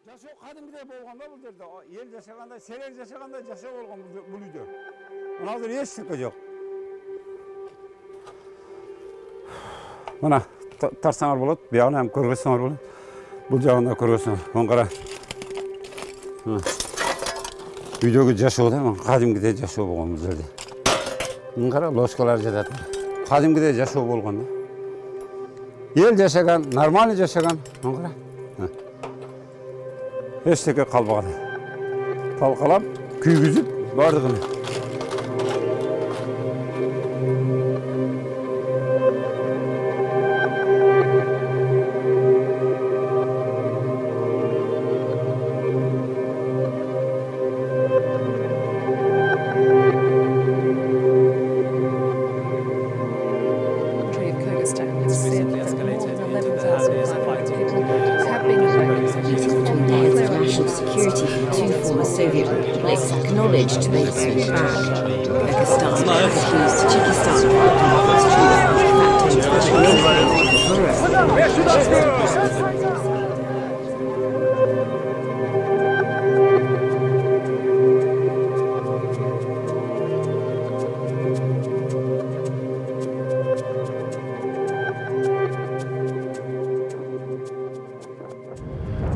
Жашоо кадимгидей болгондо бул жерде эл жашагандай, серер жашагандай жашоо болгон бул үйдө. Мына азыр эчтеке жок. Мына тарсаңар болот, биягына ham көргөзсөңөр болот. Бул жагында көргөзсөңөр. Мына кара. Үйдөгү жашоо да кадимгидей жашоо болгон бул жерде. Мына кара, лошкалар жатат. Кадимгидей жашоо болгон да. Ел жашаган, нормально жашаган. Мына кара. Эчтеке калбаган. Талкалап, күйгүзүп, бардыгын. Security from two former Soviet republics acknowledged to make back. Kyrgyzstan has accused Tajikistan of blocking its troops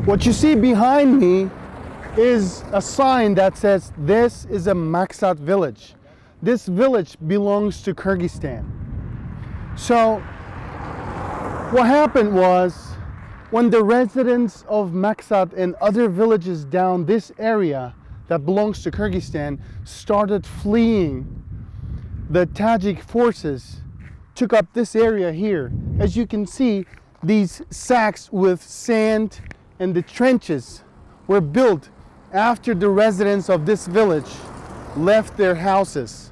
What you see behind me is a sign that says this is a Maksat village. This village belongs to Kyrgyzstan. So what happened was when the residents of Maksat and other villages down this area that belongs to Kyrgyzstan started fleeing, the Tajik forces took up this area here. As you can see, these sacks with sand and the trenches were built after the residents of this village left their houses.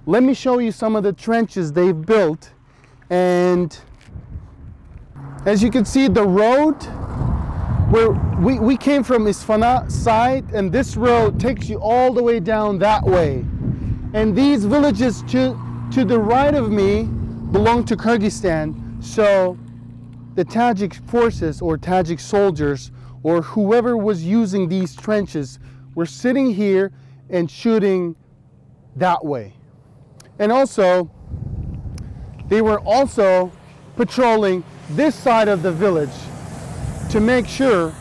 Let me show you some of the trenches they've built. And as you can see, the road where we came from Isfana side, and this road takes you all the way down that way. And these villages to the right of me belong to Kyrgyzstan. So the Tajik forces or Tajik soldiers or whoever was using these trenches were sitting here and shooting that way. And also, they were also patrolling this side of the village to make sure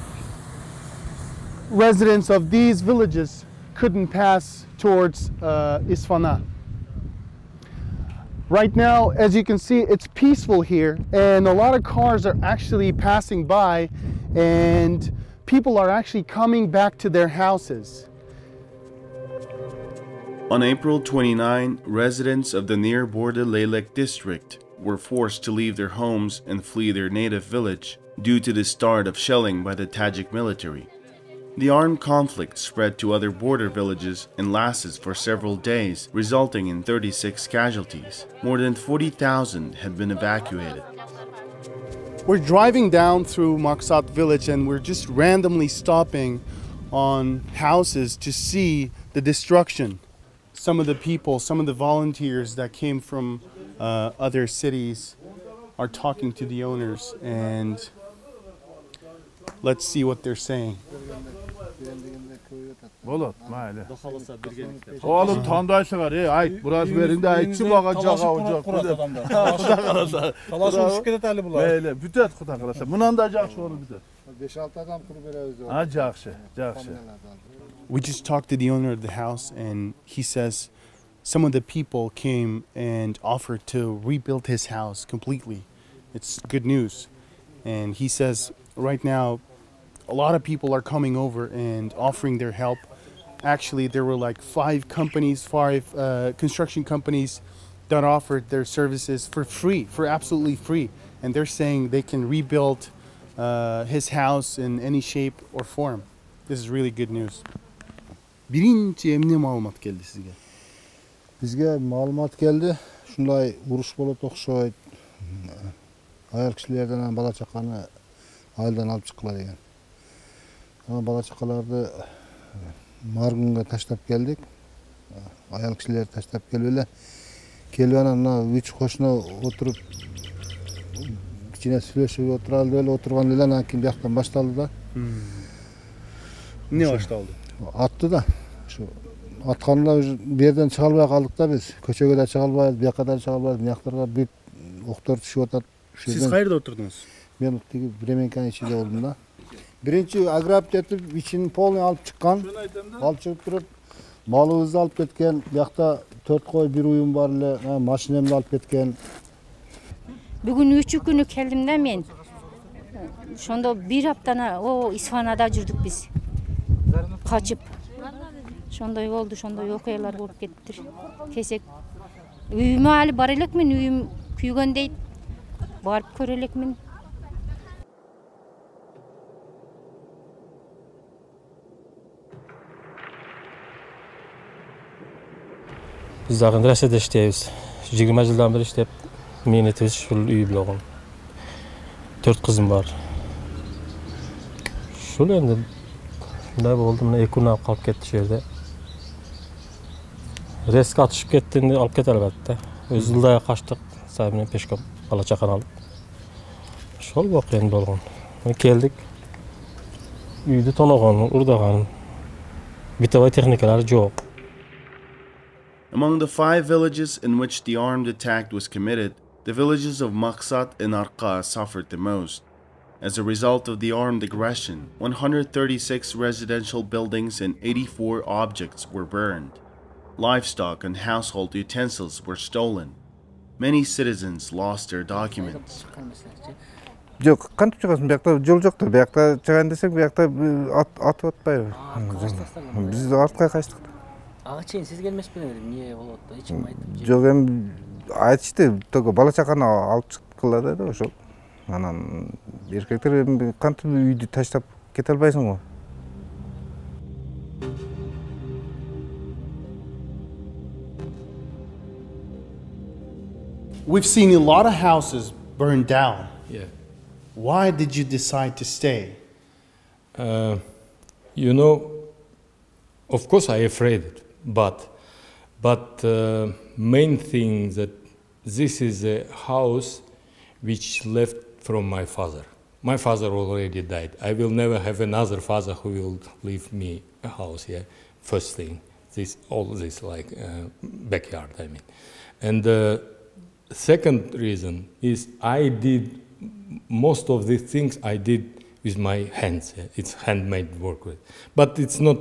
residents of these villages couldn't pass towards Isfana. Right now, as you can see, it's peaceful here, and a lot of cars are actually passing by, and people are actually coming back to their houses. On April 29, residents of the near border Leylek district were forced to leave their homes and flee their native village due to the start of shelling by the Tajik military. The armed conflict spread to other border villages and lasted for several days, resulting in 36 casualties. More than 40,000 have been evacuated. We're driving down through Maksat village, and we're just randomly stopping on houses to see the destruction. Some of the people, some of the volunteers that came from other cities are talking to the owners, and let's see what they're saying. Болот, майлы. Oğlum tandaysalar, ayt, burası verinde aytçı bağa jağa ocak. Kuda kalasa. Talaşıp düşüp ketет әлі бұлар. Meyle, bütet kuda kalasa. Bundan da jakşı olur bütet. 5-6 adam kurup beraberiz. Ha, jakşı, jakşı. We just talked to the owner of the house, and he says some of the people came and offered to rebuild his house completely. It's good news. And he says right now a lot of people are coming over and offering their help. Actually, there were like 5 construction companies that offered their services for free, for absolutely free. And they're saying they can rebuild his house in any shape or form. This is really good news. Birinci emne malumat geldi sizge? Bizge malumat geldi. Şunday uruş bolup okşoyt. Ayal kişilerden bala çakаны ayıldan alıp çıktılar degan. Ama bala çakalardı margunga taşlap geldik. Ayal kişiler taşlap kelip ele. Kelip ana 3 koşuna oturup кичине сүйлөшүп отуралы эле отурган эле анан кийин бияктан башталды да. Эмне башталды? Атты да. Ушу атканда уже бу жерден чыга албай калдык да биз. Көчөгө да чыга албайбыз, бияка да чыга албайбыз. Мияктарга бүт октор түшүп атат. Siz кайерде отурдуңуз? Мен тиги Бременканын ичинде болдум да. Биринчи ограбить этип, ичин полный алып чыккан. Алып чыгып туруп, малыбызды алып кеткен. Биякта 4 кой, 1 уюм бар эле, машинемди алып кеткен. Бүгүн 3 күнү келдим да мен. Ошондо 1 аптаны Исфанада жүрдүк биз. Качып. Ошондой болду, ошондой окуялар болуп кетти. Кесек. Үйүмө али бар элекмин, үйүм күйгөн дейт. Барып көрө элекмин. Biz dagы Россияда иштейбиз. 20 жылдан бери иштеп, мээнетибиз ушул үй болгон. 4 кызым бар. Ушул энди мындай болду, мына 2 күн алып калып кетти шу жерде. Резко атышып кетти, энди алып кете албады. Өз жылдай качтык, сай менен пешком бала чаканы алып. Ошол окуя болгон. Келдик. Үйдү тоногон, урдаган. Битовой техникалары жок. Among the 5 villages in which the armed attack was committed, the villages of Maqsat and Arqa suffered the most. As a result of the armed aggression, 136 residential buildings and 84 objects were burned. Livestock and household utensils were stolen. Many citizens lost their documents. Жок, кантип чыгасың? Биякта жол жок да. Биякта чыгайын десек, биякта атып атпайбы. Биз артка качтык. Ага чейин сиз келмешпи эмне болот да, эч ким айтып. Жок, эми айтышты, только бала чаканы алып чыккыла да ошол. Анан эркектер кантип үйдү таштап кете албайсың го. We've seen a lot of houses burned down. Yeah. Why did you decide to stay? You know, of course I afraid, but main thing that this is a house which left from my father. My father already died. I will never have another father who will leave me a house. Yeah, first thing, all this like backyard. I mean, and the second reason is I did most of the things I did with my hands. It's handmade work with, but it's not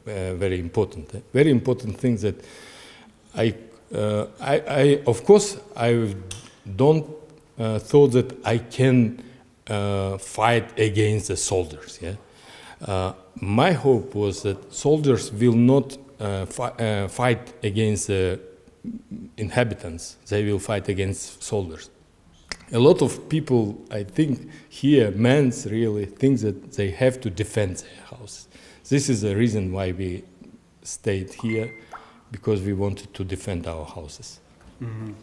very important. Very important thing that I of course I don't thought that I can fight against the soldiers. Yeah, my hope was that soldiers will not fight against the inhabitants. They will fight against soldiers. A lot of people, I think, here, men really think that they have to defend their houses. This is the reason why we stayed here, because we wanted to defend our houses. Mm-hmm.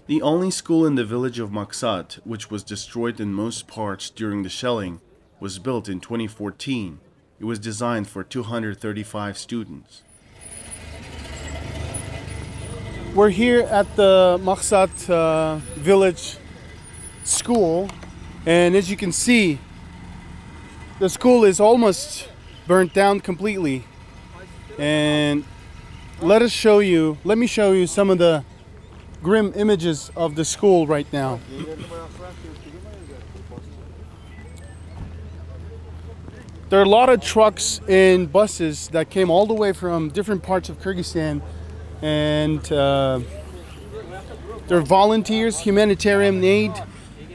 The only school in the village of Maqsat, which was destroyed in most parts during the shelling, was built in 2014. It was designed for 235 students. We're here at the Maqsat village school, and as you can see, the school is almost burnt down completely. And let me show you some of the grim images of the school right now. There are a lot of trucks and buses that came all the way from different parts of Kyrgyzstan, and they're volunteers, humanitarian aid.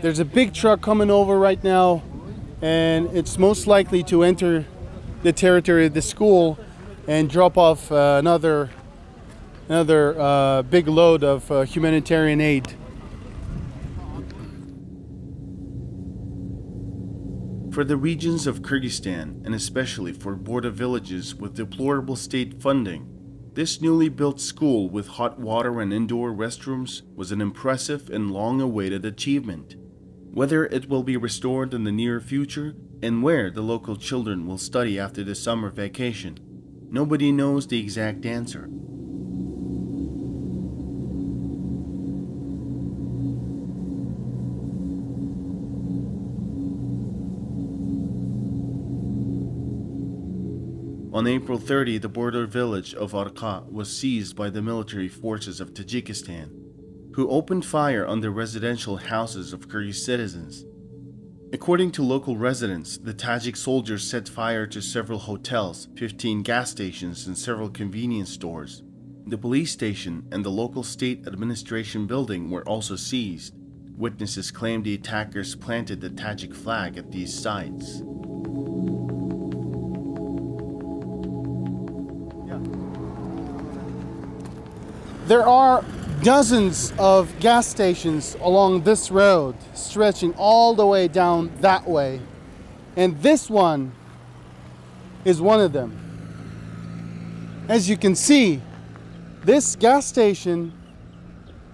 There's a big truck coming over right now, and it's most likely to enter the territory of the school and drop off another big load of humanitarian aid. For the regions of Kyrgyzstan, and especially for border villages with deplorable state funding, this newly built school with hot water and indoor restrooms was an impressive and long-awaited achievement. Whether it will be restored in the near future and where the local children will study after the summer vacation, nobody knows the exact answer. On April 30, the border village of Arqa was seized by the military forces of Tajikistan, who opened fire on the residential houses of Kyrgyz citizens. According to local residents, the Tajik soldiers set fire to several hotels, 15 gas stations, and several convenience stores. The police station and the local state administration building were also seized. Witnesses claim the attackers planted the Tajik flag at these sites. There are dozens of gas stations along this road, stretching all the way down that way. And this one is one of them. As you can see, this gas station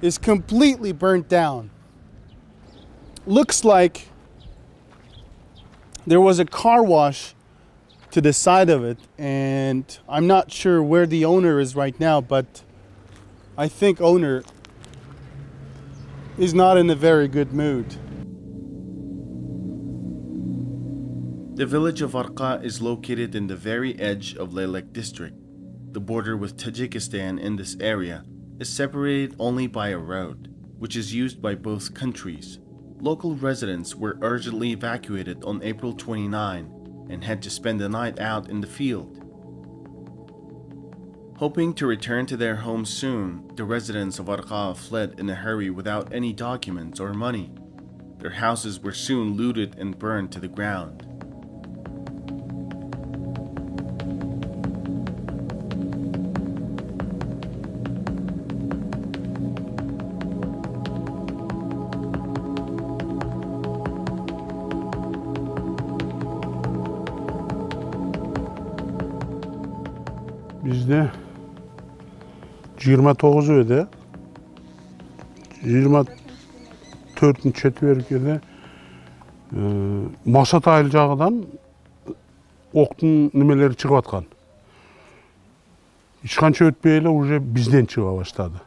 is completely burnt down. Looks like there was a car wash to the side of it, and I'm not sure where the owner is right now, but I think owner is not in a very good mood. The village of Arqa is located in the very edge of Leylek district. The border with Tajikistan in this area is separated only by a road, which is used by both countries. Local residents were urgently evacuated on April 29 and had to spend the night out in the field. Hoping to return to their homes soon, the residents of Arqa fled in a hurry without any documents or money. Their houses were soon looted and burned to the ground. Bizde 29 öde, 24 четвергede Мақсат айыл жағыдан оқтың немелері шығып атқан. Ешқанша өтпейлі уже бізден шыға баштады.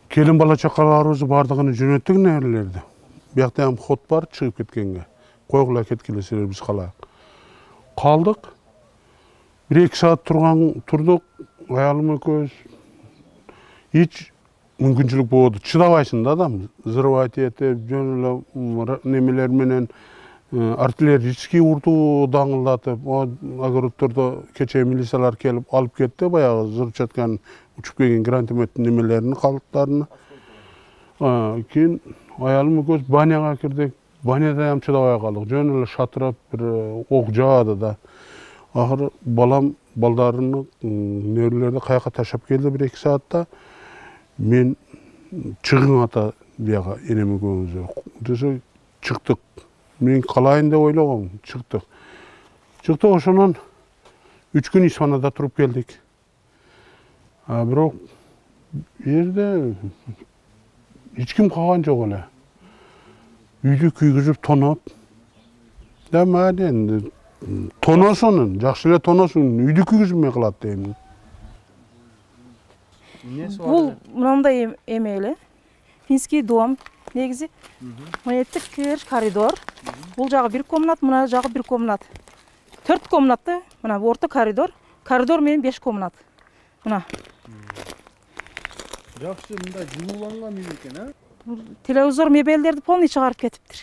Келін бала чақаларымызды бардығыны жөнеттік нәрлерді. Бияқтан ход бар шығып кеткенге. Қойғыла кеткелесілер біз қалдық. 1-2 saat тұрдық, аялым көз. Hiç мүмкіншілік болды. Чыдабайсың да адам. Взрывать етіп, жөнілі немелерменен артиллерийский урту даңылдатып, огородтарда кече милициялар келіп алып кетті, баяғы зырып жатқан ұшып келген гранатометтің немелерінің қалдықтарына. Кейін аялым көз баняға кірдік. Баняда ям чыдабай қалдық. Жөнілі шатырап бір оқ жауады да. Ақыры балдарының нөрлерді қайқа ташап келді 1-2 saatта. Мен шығын ата бияға енемі көңізі. Десе шықтық. Мен қалайын деп ойлағым. Шықтық. Ошынан 3 күн Исфанада тұрып келдік. Бірақ жерде ешкім қалған жоқ олай. Үйді күйгізіп тонап. Да мәден тоносының, жақшылы тоносының үйді күйгізіп қылады деймін. Бұл мынандай емейлі. Финский дом, негізі. Монеттік кір, коридор. Бұл жағы 1 комнат, мына жағы 1 комнат. 4 комнатты, мына орта коридор. Коридор мен 5 комнат. Мына. Жақсы, мында жылуланған үй екен, а? Телевизор мебелдерді полный шығарып кетіптір.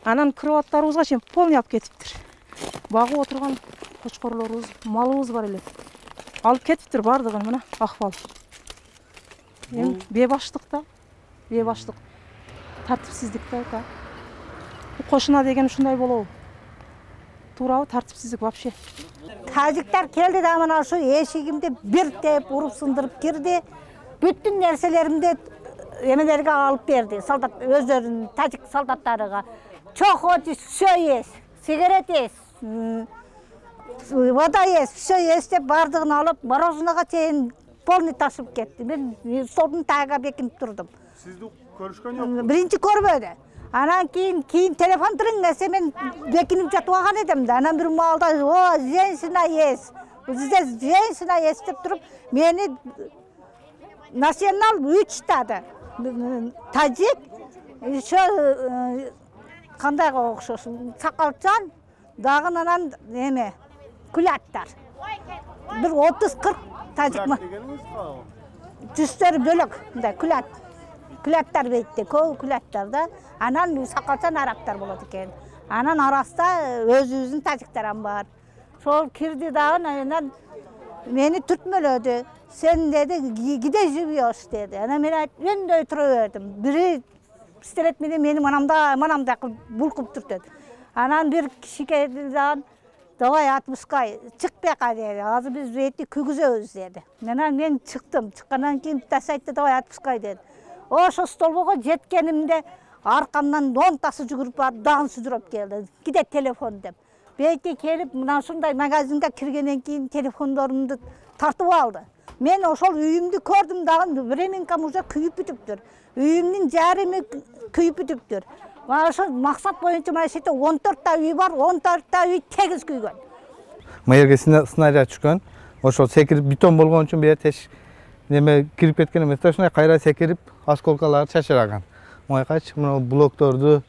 Анан кроваттарымызға шен полный алып кетіптір. Бағы отырған қошқорларымыз, малымыз бар еле. Алып кетіптір бардығын, мына ақпал. Бейбаштықта, бейбаштық, тәртіпсіздікті. Қошына деген ұшындай болу. Турау тәртіпсіздік вообще. Тәжіктер келді да мына шу ешігімді бір теп ұрып сындырып кірді. Бүттін нәрселерімді емелерге алып берді. Өздерінің тәжік солдаттарыға. Чоқ өтіс, все ес, сигарет ес, вода ес, все ес деп бардығын алып, мороженыға тейін полный тасып кетті. Мен столдың тағыға бекініп тұрдым. Сізді көрішкен жоқ? Бірінші көрмеді. Анан кейін телефон тұрың әсе мен бекініп жатып алған едім. Анан бір малда, о, женщина ес, здесь женщина ес деп тұрып, мені национал үштады. Тажик, еще қандайға оқшосын, сақалчан, дағын анан неме, Күләттар. Bir 30-40 тажик mı? Жүздері бөлек, күләт. Күләттар бейтті, көу күләттар да. Анан сақалсан арабтар болады екен. Анан арасында өзіміздің тажиктарым бар. Сол кирди дағын, мені түртмеледі. Sen dedi gide живешь dedi. Ana men ben de oturuverdim. Biri isteletmedi benim manamda bulkup turdu. Anan bir şikayetten davay 60'ga çıkpaya dedi. Azı biz reytli kügüzöz dedi. Men çıktım. Çıkkandan keyin tasaytı davay 60'ga dedi. O şu stolboga jetkenimde arkamdan 10 tası жүгүрүп барып дагын сүзүрөп келди. Gide telefon деп. Бейке келип мына ушундай магазинге киргенден кийин телефондорумду тартып алды. Men ошол үйүмдү көрдүм дагы временкам уже күйүп бүтүптүр. Үйүмдүн жарымы күйүп бүтүптүр. Мына ошол максат боюнча мына жерде 14 та үй бар, 14 та үй тегиз күйгөн. Майерге снаряд түшкөн. Ошол секирип бетон болгон үчүн бер теш неме кирип кеткен эмес. Ошондой кайра секирип осколкаларды чачыраган. Майкач мына блокторду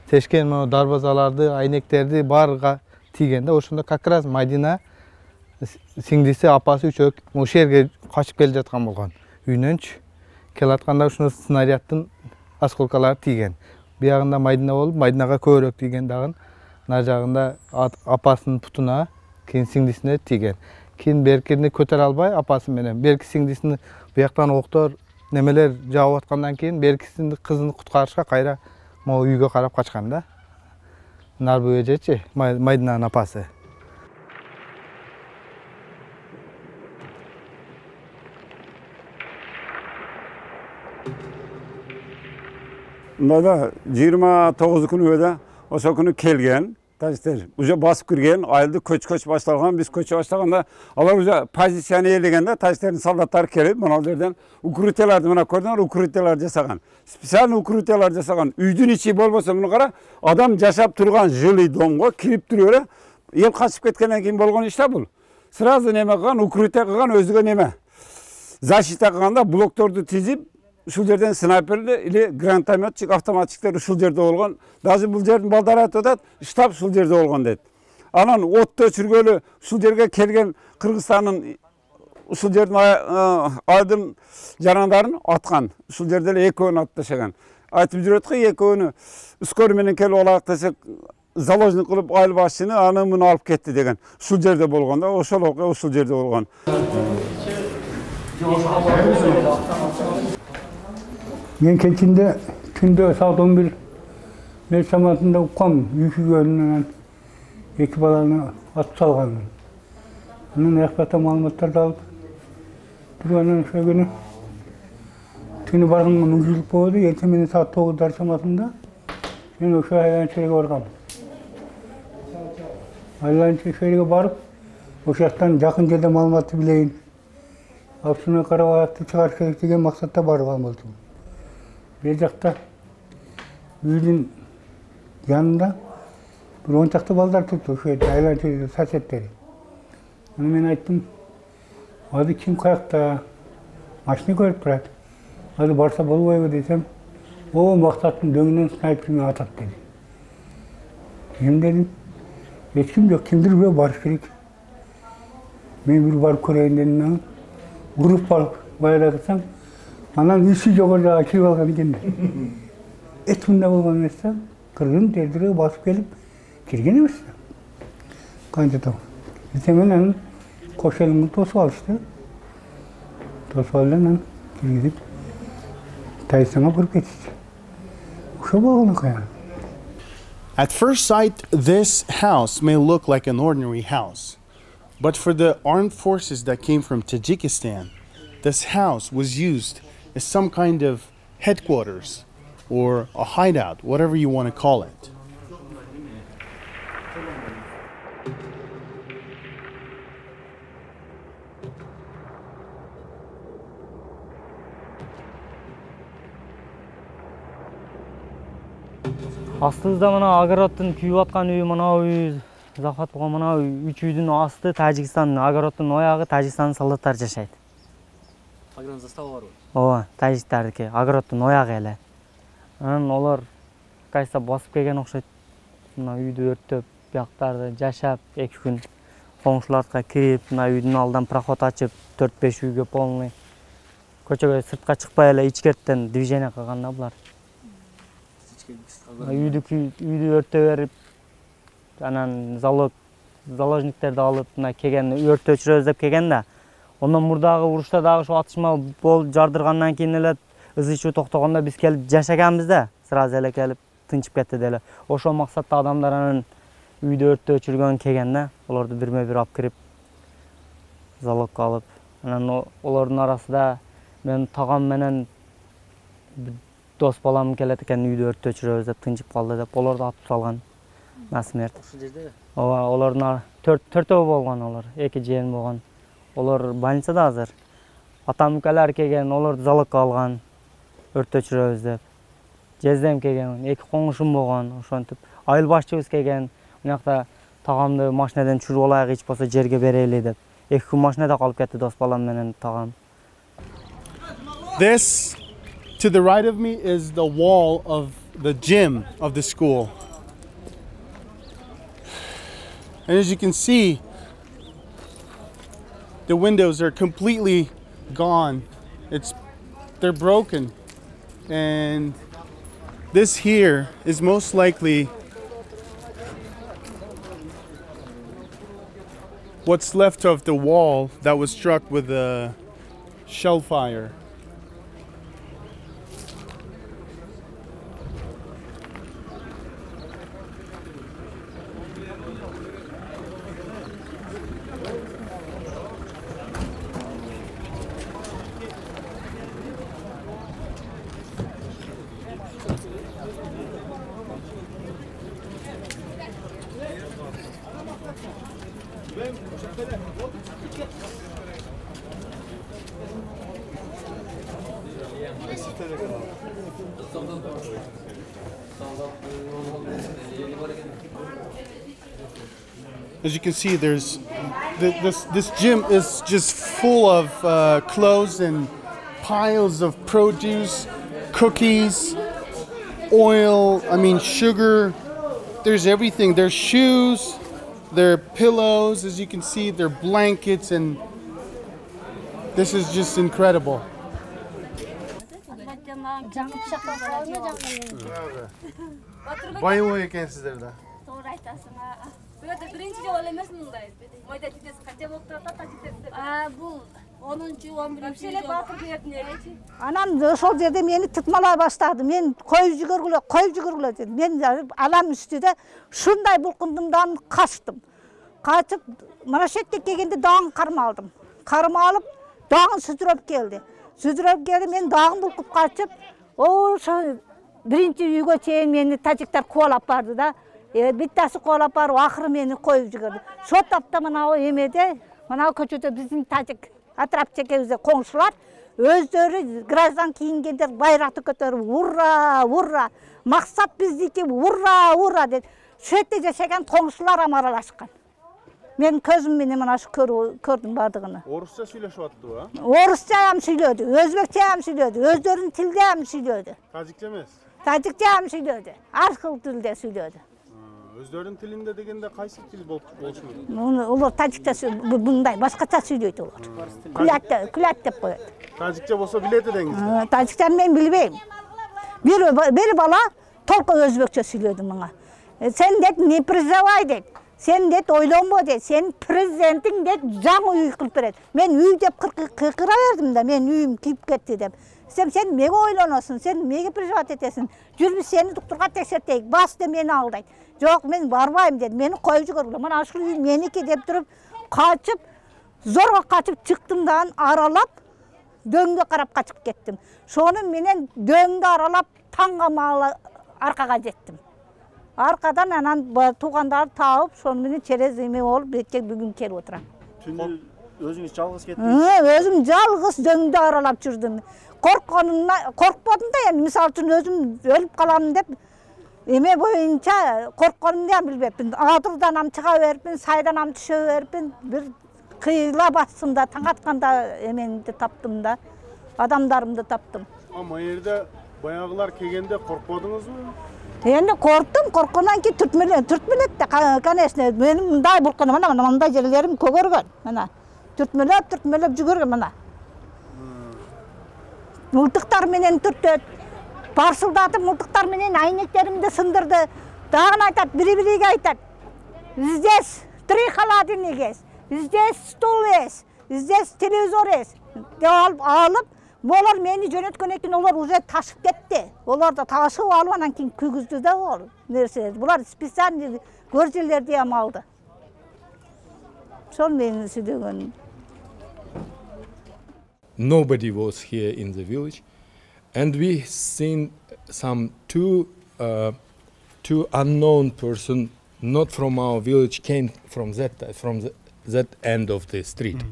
тешкен, мына дарбазаларды, айнектерди баарга тийгенде ошондо как раз Мадина сиңдиси апасы үчөө ошол жерге качып келе жаткан болгон. Үйүнөнчү келатканда ушуну снаряддын осколкалары тийген. Биягында Мадина болуп, Мадинага көбүрөөк тийген дагы. Мына жагында апасынын путуна, кийин сиңдисине тийген. Кийин беркини көтөрө албай апасы менен берки сиңдисини бияктан октор немелер жаап аткандан кийин беркисinin кызын куткарышка кайра могу үйгө карап качкан да. Нарбы эжечи, Мадинанын апасы. Mında 29 күнү öde, ошол күнү келген, тажиктер уже басып кирген, айылды көч башталган, биз көчө баштаганда алар уже позицияны ээлегенде тажиктердин солдаттары келип, мына жерден укрытияларды мына көрдүңөр, укрытиялар жасаган. Специально укрытиялар жасаган. Үйдүн ичи болбосо муну кара, адам жашап турган жилый домго кирип туруп, эл качып кеткенден кийин болгон иш да бул. Сразу неме кылган, укрытия кылган, өзүгө неме. Защита кылганда блокторду тизип, ушул жерден снайперлер или гранатометчик, автоматчиктер ушул жерде болгон. Даже бул жердин балдары айтып атат, штаб ушул жерде болгон дейт. Анан отто сүргөлү ушул жерге келген Кыргызстандын ушул жердин айдын жарандарын аткан. Ушул жерде эле экөөнү атып ташаган. Айтып жүрөт го, экөөнү скорый менен келип алак десек, заложник кылып айыл башчыны аны муну алып кетти деген. Ушул жерде болгон да, ошол окуя ушул жерде болгон. Мен кечинде түндө саат 11 мез шамасында уккам, үй күйгөнүнөн эки баланы атып салганын. Анан аяктата маалыматтарды алып, тургандан ошол күнү түнү барганга мүмкүнчүлүк болду. Эртең менен саат 9 шамасында мен ошол айланча жерге баргам. Айланча жерге барып, ошол жактан жакын жерде маалыматты билейин. Ушуну карап аякты чыгарыш керек деген максатта барган болдум. Бер жакта үйдүн янында бир 10 чакты балдар турду, ошол жерде айланча соседтери. Аны мен айттым, азыр ким каякта, машина көрүп турат. Азыр барса болбойбу десем, о Максаттын дөңүнөн снайпер менен атат деди. Мен дедим, эч ким жок, кимдир бирөө барыш керек. Мен бир барып көрөйүн дедим. Уруп барып байра кылсам, анан иши жогору жака кирип алган экен. Эч мындай болгон эмес да. Кыргын тердире басып келип кирген эмес. Кантип Hemen hemen koşalım tosu alıştı. Tosu alıştı, gidip Taysan'a kurup geçti. Uşa bağlı kaya. At first sight, this house may look like an ordinary house. But for the armed forces that came from Tajikistan, this house was used as some kind of headquarters or a hideout, whatever you want to call it. Астыбызда мына огородтун күйүп аткан үй, мына үй, захват болгон мына үй, 3 үйдүн асты Тажикстандын, огороддун оягы Тажикстандын солдаттары жашайт. Агрон застава барбы? Ооба, тажиктардыки, огороддун оягы эле. Анан олар кайса басып келген окшойт. Мына үйдү өрттөп, бияктарды жашап 2 күн. коңшуларга кирип, мына үйдүн алдынан проход ачып, 4-5 үйгө полный көчөгө сыртка чыкпай эле ичкерттен движение кылган да булар. Үйдү өртөп берип, анан заложниктерди алып, мына келген өрт өчүрөбүз деп келген да. Ondan murdagы урушта дагы ошо атышма болуп жардыргандан кийин эле ызы ичүү токтогондо биз келип жашаганбыз да, сразу эле келип тынчып кетти деле. Ошол максатта адамдар анан үйдү өрттө өчүргөн келген да, олорду бирме-бир алып кирип залогко алып, анан олордун арасында мен тагам менен дос балам келет экен, үйдү өрттө өчүрөбүз деп тынчып калды деп, олорду атып салган на смерть. Ушул жерде? Ооба, олордун төртөө болгон олор, 2 жыен болгон. Олар больницада азыр. Атам-укалар келген, оларды залогко алган, өрт өчүрөбүз деп. Жездем келген, 2 коңушум болгон, ошентип. Айыл башчыбыз келген, мынакта тагамды машинадан чүрүп алайык, эч болсо жерге берели деп. 2 күн машинада калып кетти дос балам менен тагам. This, to the right of me, is the wall of the gym of the school. And as you can see, the windows are completely gone. They're broken. And this here is most likely what's left of the wall that was struck with a shell fire. As you can see, there's this gym is just full of clothes and piles of produce, cookies, oil, sugar. There's everything. There's shoes, there are pillows, as you can see, there are blankets, and this is just incredible. Bayım ekensizler de. Doğru aytasın. Böyle birinci yol emez mundayız. Moyda gides kaça bokta ta gides. Bu 10-11 yıl bakır verdin eleci. Anam ошол жерде мени тытмалай баштады. Мен коюп жүгүргүлө дедим. Мен алам үстүдө ушундай булкундумдан качтым. Качып, мына шетке келгенде дагы карма алдым. Карма алып, дагы сүзүрөп келди. Мен дагы булкуп качып, ошо биринчи үйгө чейин мени тажиктер кубалап барды да. Биттасы кубалап барып, акыры мени коюп жүгүрдү. Шо тапта мына эмеде, мына көчөдө биздин тажик атрап чекебизде коңшулар өздөрү граждан кийингендер байракты көтөрүп ура ура, максат биздики ура ура деп шетте жашаган коңшулар амаралашкан. Мен көзүм менен мына ушу көрдүм бардыгын. Орусча сүйлөшүп аттыбы? Орусча ham сүйлөдү, өзбекче ham сүйлөдү, өздөрүнүн тилде ham сүйлөдү. Тажикче эмес? Тажикче ham сүйлөдү, ар кыл тилде сүйлөдү. Өздөрүнүн тилинде дегенде кайсы тил болушу мүмкүн? Улар тажикча мындай башкача сүйлөйт улар. Күлат деп коет. Тажикче болсо билет элеңиз. Тажикчаны мен билбейм. Бир бала толку өзбекче сүйлөдү мага. Сен деп не призывай деп. Сен деп ойлонбо деп. Сен президентиң деп жаңы үй кылып берет. Мен үй деп кыйкыра бердим да, мен үйүм кирип кетти деп. Сен меге ойлоносуң, сен меге приживать этесиң? Жүр биз сени доктурга текшертейик, бас деп мени алдайт. Жок, мен барбайм деди. Мени коюп жүгүргүлө. Мына ушул үй меники деп туруп, качып, зорго качып чыктым да аралап, дөңгө карап качып кеттим. Шону менен дөңдү аралап таңга маалы аркага жеттим. Аркадан анан туугандарды таап, шону менен через эме болуп, бетке бүгүн келип отурам. Түнү өзүңүз жалгыз кеттиңиз? Өзүм жалгыз дөңдү аралап жүрдүм. Коркподум да, эми мисалы үчүн өзүм өлүп калам деп эме боюнча коркконумду ham билбепмин. Адырдан ham чыга берипмин, сайдан ham түшө берипмин. Бир кыйла басымда, таң атканда эменди таптым да, адамдарымды таптым. Ама жерде баягылар келгенде коркподуңузбу? Endi korktum, korkkandan ki türtmelek de конечно, benim mınday burkana mınday жерlerim kөгөргөн. Mana türtmelep жүгөргөн mana. Мылтыктар менен түртөт. Парсылдатып мылтыктар менен айнектеримди сындырды. Дагы айтат, бири-бириге айтат. Здесь 3 холодильник есть, здесь стул есть, здесь телевизор есть. Деп алып, олар мени жөнөткөн экен, олар уже ташып кетти. Олар да ташып алып анан кийин күйгүздү да ол нерсе. Булар специально көржелерди ham алды. Сол менин сүдөгөн. Nobody was here in the village, and we seen some two unknown person, not from our village, came from that end of the street,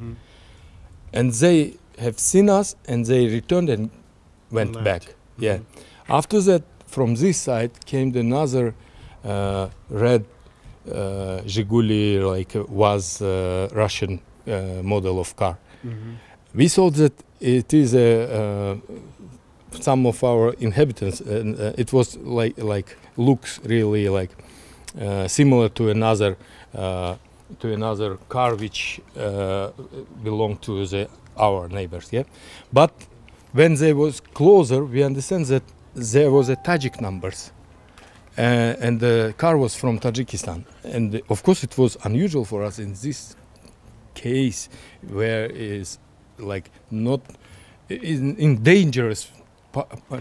and they have seen us, and they returned and went back. Yeah. After that, from this side came another red Zhiguli, like was Russian model of car. We thought that it is some of our inhabitants, and it was like looks really like similar to another car which belonged to our neighbors. Yeah, but when they was closer, we understand that there was a Tajik numbers, and the car was from Tajikistan, and of course it was unusual for us in this case where is like not in dangerous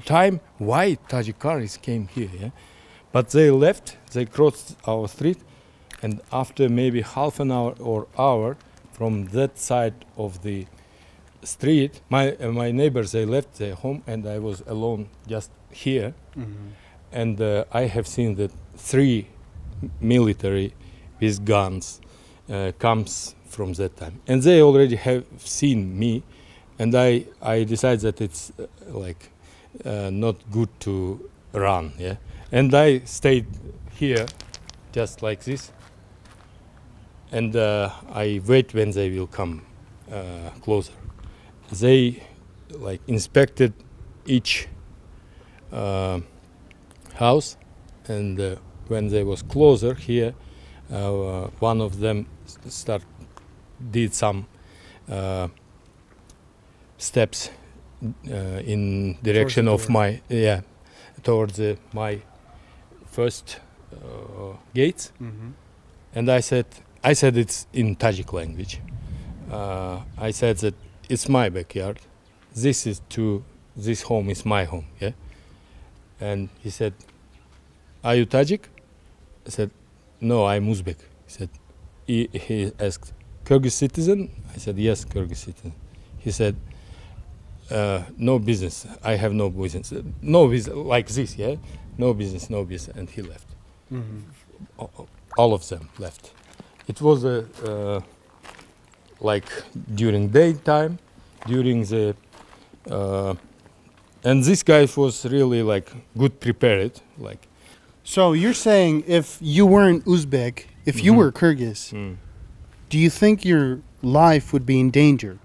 time. Why Tajik cars came here? Yeah? But they left. They crossed our street, and after maybe half an hour or hour from that side of the street, my neighbors, they left their home, and I was alone just here. And I have seen that 3 military with guns comes from that time, and they already have seen me, and I decided that it's like not good to run. Yeah, and I stayed here just like this, and I wait when they will come closer. They like inspected each house, and when they was closer here, one of them did some steps in direction of my towards my first gates, and I said it's in Tajik language. I said that it's my backyard. This home is my home. Yeah, and he said, "Are you Tajik?" I said, "No, I'm Uzbek." He asked, "Kyrgyz citizen?" I said, "Yes, Kyrgyz citizen." He said, "No business. I have no business. No business like this, yeah? No business, no business." And he left. All of them left. It was like during daytime, during the and this guy was really like good prepared, like. So you're saying if you weren't Uzbek, if you were Kyrgyz, do you think your life would be in danger?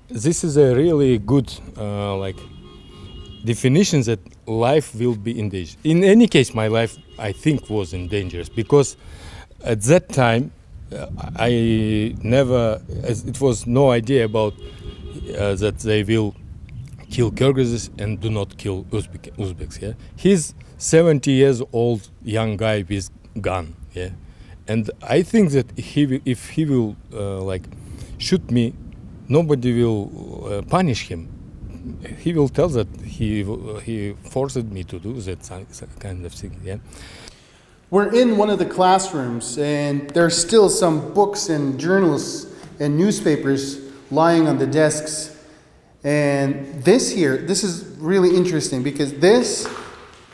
This is a really good like definition that life will be in danger. In any case, my life, I think, was in danger because at that time I never, it was no idea about that they will kill Kyrgyzs and do not kill Uzbeks. Yeah, he's 70 years old young guy with gun. Yeah, and I think that if he will like shoot me, nobody will punish him. He will tell that he forced me to do that kind of thing. Yeah. We're in one of the classrooms, and there's still some books and journals and newspapers lying on the desks. And this is really interesting because this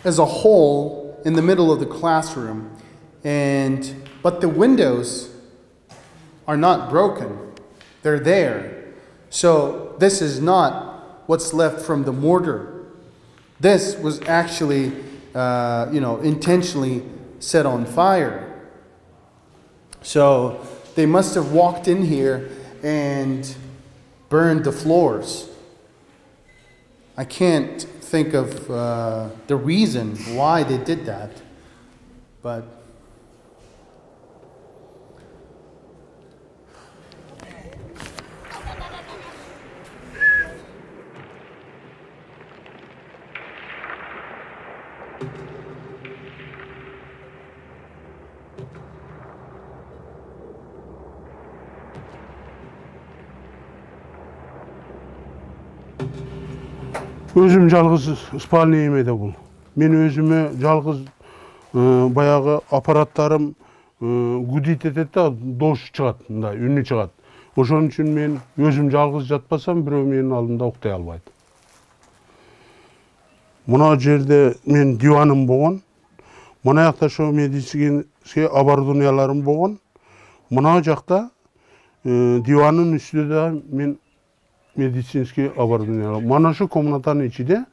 is a hole in the middle of the classroom, but the windows are not broken. They're there. So this is not what's left from the mortar. This was actually, intentionally set on fire. So they must have walked in here and burned the floors. I can't think of the reason why they did that, but Өзім жалғыз спальный емеді бұл. Мен өзіме жалғыз баяғы аппараттарым гудит етеді да, дош шығады, үнні шығады. Ошон үшін мен өзім жалғыз жатпасам, біреу менің алдымда ұқтай албайды. Мына жерде мен диваным болған, мына жақта шо медицинский оборудованияларым болған, мына жақта диванын үстіде мен медицинский оборудование. Манашы комнатаның içinde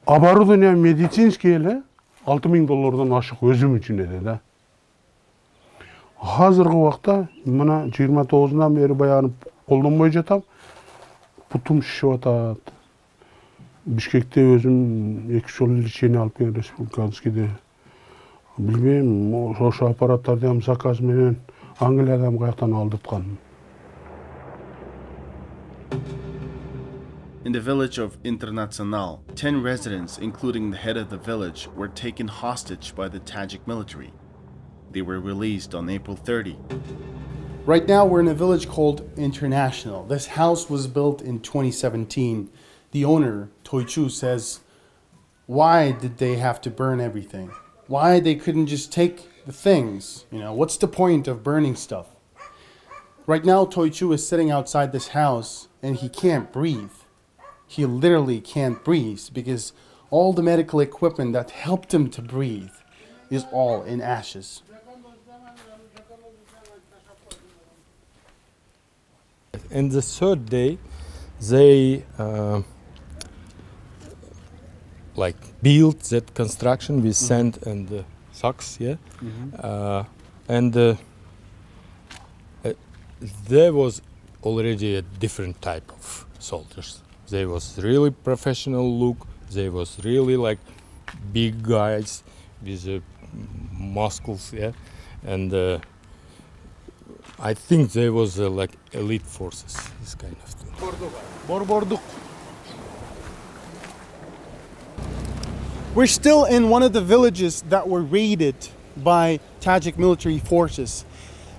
оборудование медицинский эле $6,000 ашық өзім үшін еді да. Қазіргі уақытта мына 29-нан бері баяғыны қолданбай жатам. Путум шишіп атады. Бишкекте өзім 2 жол лечение алып келген республиканскийде. Білмеймін, ошо аппараттарды ham заказ менен Англиядан қаяқтан алдыртқан. In the village of Internacional, 10 residents, including the head of the village, were taken hostage by the Tajik military. They were released on April 30. Right now we're in a village called International. This house was built in 2017. The owner, Toichu, says, why did they have to burn everything? Why they couldn't just take the things? You know, what's the point of burning stuff? Right now Toichu is sitting outside this house and he can't breathe. He literally can't breathe because all the medical equipment that helped him to breathe is all in ashes. And the third day, they like built that construction with sand and socks, yeah, and there was already a different type of soldiers. They was really professional look. They was really like big guys with muscles, yeah, and I think they was like elite forces, this kind of thing. We're still in one of the villages that were raided by Tajik military forces.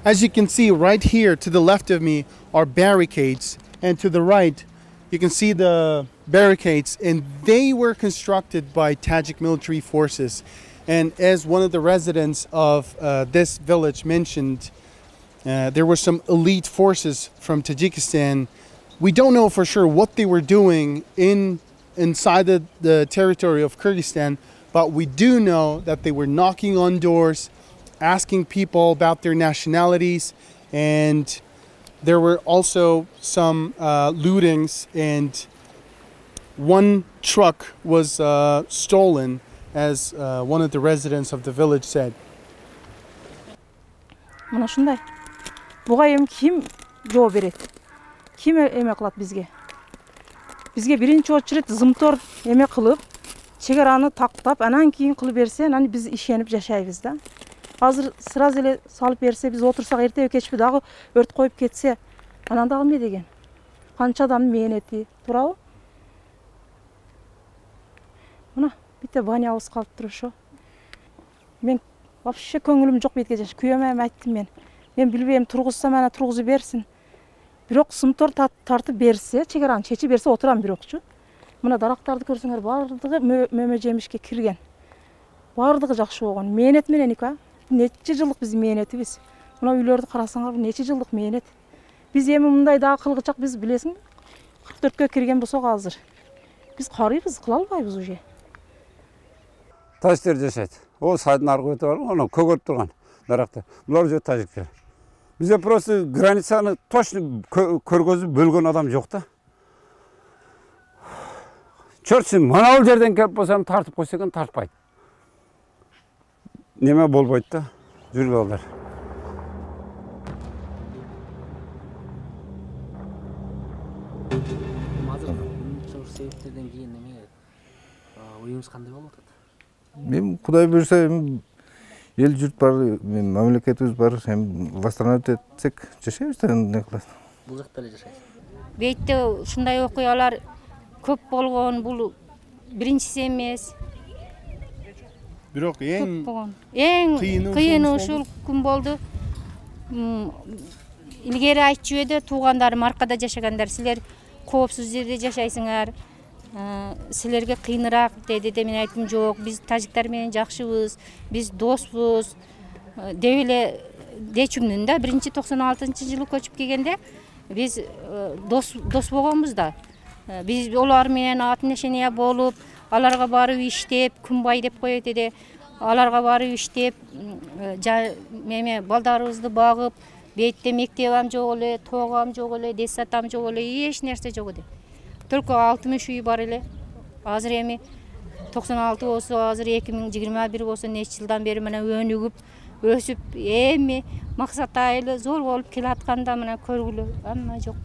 As you can see right here to the left of me are barricades, and to the right you can see the barricades, and they were constructed by Tajik military forces. And as one of the residents of this village mentioned, there were some elite forces from Tajikistan. We don't know for sure what they were doing inside the territory of Kyrgyzstan, but we do know that they were knocking on doors, asking people about their nationalities, and there were also some lootings, and one truck was stolen, as one of the residents of the village said. Мына шундай. Буга эми ким жооп берет? Ким эме кылат бизге? Бизге биринчи очередь зымтор эме кылып, чегараны тактап, анан кийин кылып берсе, анан биз ишенип жашайбыз да. Азыр сразу эле салып берсе, биз отурсак эртеби кечпи дагы өрт коюп кетсе, анан дагы эмне деген? Канча адамдын мээнети, туурабы? Мына бите банябыз калып тур ошо. Мен вообще көңүлүм жок бетке жаш. Күйөөмө айттым мен. Мен билбейм, тургузсам ана тургузуп берсин. Бирок сымтор тартып берсе, чегараны чечип берсе отурам бирокчу. Мына дарактарды көрсөңөр бардыгы мөмө жемишке кирген. Бардыгы жакшы болгон. Мээнет менен ика. Нече жылдык биздин мээнетибиз. Мына үйлөрдү карасаңар, нече жылдык мээнет. Биз эми мындай дагы кылгычак биз билесиң. 44кө кирген болсок азыр. Биз карыйбыз, кыла албайбыз уже. Тажиктер жашайт. О сайдын аркы өтүп бар, аны көгөрүп турган дарактар. Булар жөө тажиктер. Бизде просто границаны точно көргөзүп бөлгөн адам жок да. Чөрсүн, мына бул жерден келип болсам тартып койсо экен, тартпайт. Неме болбойт да. Жүргүп алар. Азыр себептерден кийин неме үйүңүз кандай болуп атат? Мен Кудай буйрса эл журт бар, мамлекетибиз бар, восстановить этсек жашайбыз да, эмне кылат. Бул жакта эле жашайсыз. Бейтте ушундай окуялар көп болгон, бул биринчиси эмес. Бирок эң кыйыны ушул күн болду. Илгери айтчу эди, туугандарым аркада жашагандар, силер коопсуз жерде жашайсыңар, силерге кыйыныраак деди де. Мен айттым, жок, биз тажиктар менен жакшыбыз, биз доспуз деп эле дечүмдүн да. 96-жылы көчүп келгенде биз дос болгонбуз да. Биз олар менен отношения болуп, аларга барып иштеп, Күнбай деп коет эди. Аларга барып иштеп, меме балдарыбызды багып, бейтте мектебам жок эле, тоогам жок эле, детсадам жок эле, эч нерсе жок эди. Только 60 үй бар эле. Азыр эми 96 болсо, азыр 2021 болсо, нече жылдан бери мына өнүгүп, өсүп, эми максат айылы зор болуп келатканда мына көргүлө, амма жок,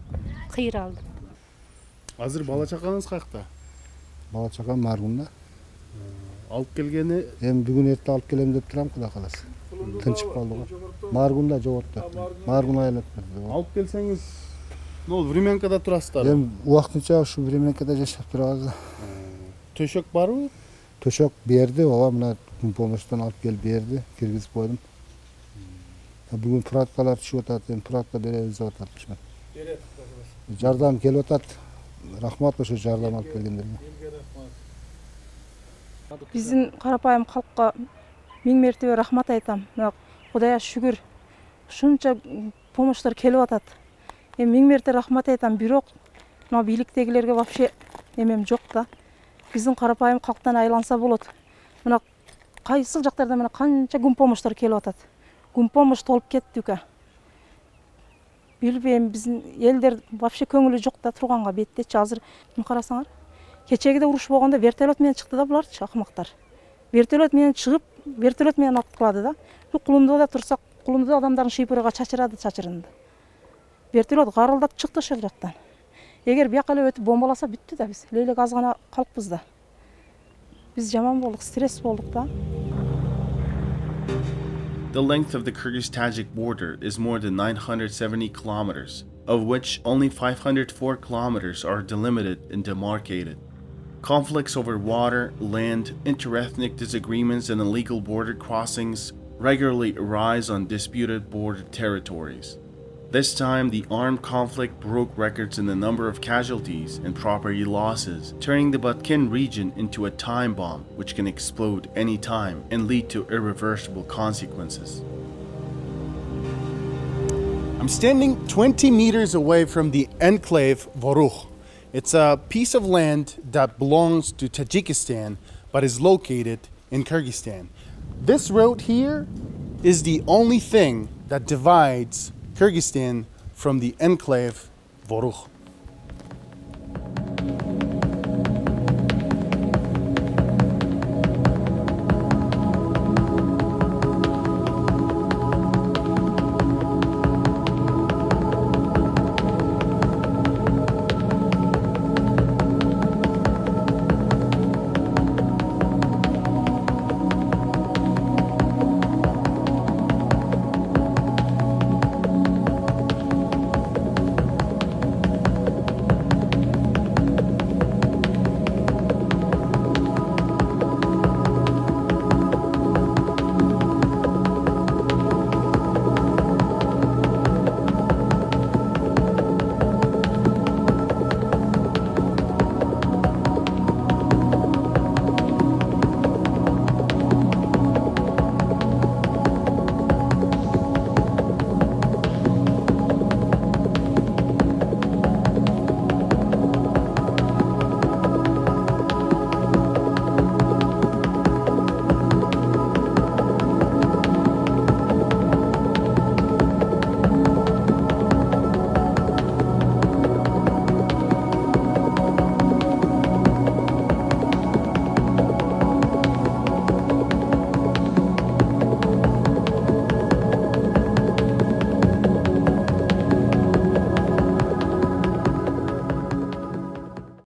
кыйралды. Азыр бала чакаңыз кайякта? Бала чакам Маргунда. Алып келгени эми бүгүн эрте алып келем деп турам, Кудай кааласа. Тынчып калды го. Маргунда жоготто. Маргун айылат. Алып келсеңиз, ну, временкада турасыздар. Эми убактынча ушу временкада жашап турабыз. Төшөк барбы? Төшөк берди, ооба, мына күн помощтон алып келип берди, киргизип койдум. Бүгүн праткалар түшүп атат, эми пратка беребиз деп атат. Жардам келип атат. Рахмат ошо жардам алып келгендерге. Биздин карапайым калкка миң мертебе рахмат айтам. Кудайга шүгүр. Ушунча помощтор келип атат. Эми миң мерте рахмат айтам, бирок мына бийликтегилерге вообще эмем жок да. Биздин карапайым калктан айланса болот. Мына кайсы жактарда мына канча күн помощтор келип атат. Күн помощ толуп кетти ука. Билбейм, биздин элдер вообще көңүлү жок да турганга беттечи. Азыр карасаңар, кечегиде уруш болгондо вертолет менен чыкты да буларчы, акмактар. Вертолет менен чыгып, вертолет менен алып калады да. Кулундуда турсак, кулундуда адамдардын шыйпырыга чачырады чачырынды. Вертолет гарылдап чыкты ошол жактан. Эгер бияка эле өтүп бомбаласа бүттү да, биз лейлек аз гана калкпыз да. Биз жаман болдук, стресс болдук да. The length of the Kyrgyz-Tajik border is more than 970 kilometers, of which only 504 kilometers are delimited and demarcated. Conflicts over water, land, interethnic disagreements, and illegal border crossings regularly arise on disputed border territories. This time, the armed conflict broke records in the number of casualties and property losses, turning the Batken region into a time bomb which can explode any time and lead to irreversible consequences. I'm standing 20 meters away from the enclave Vorukh. It's a piece of land that belongs to Tajikistan but is located in Kyrgyzstan. This road here is the only thing that divides Kyrgyzstan from the enclave Vorukh.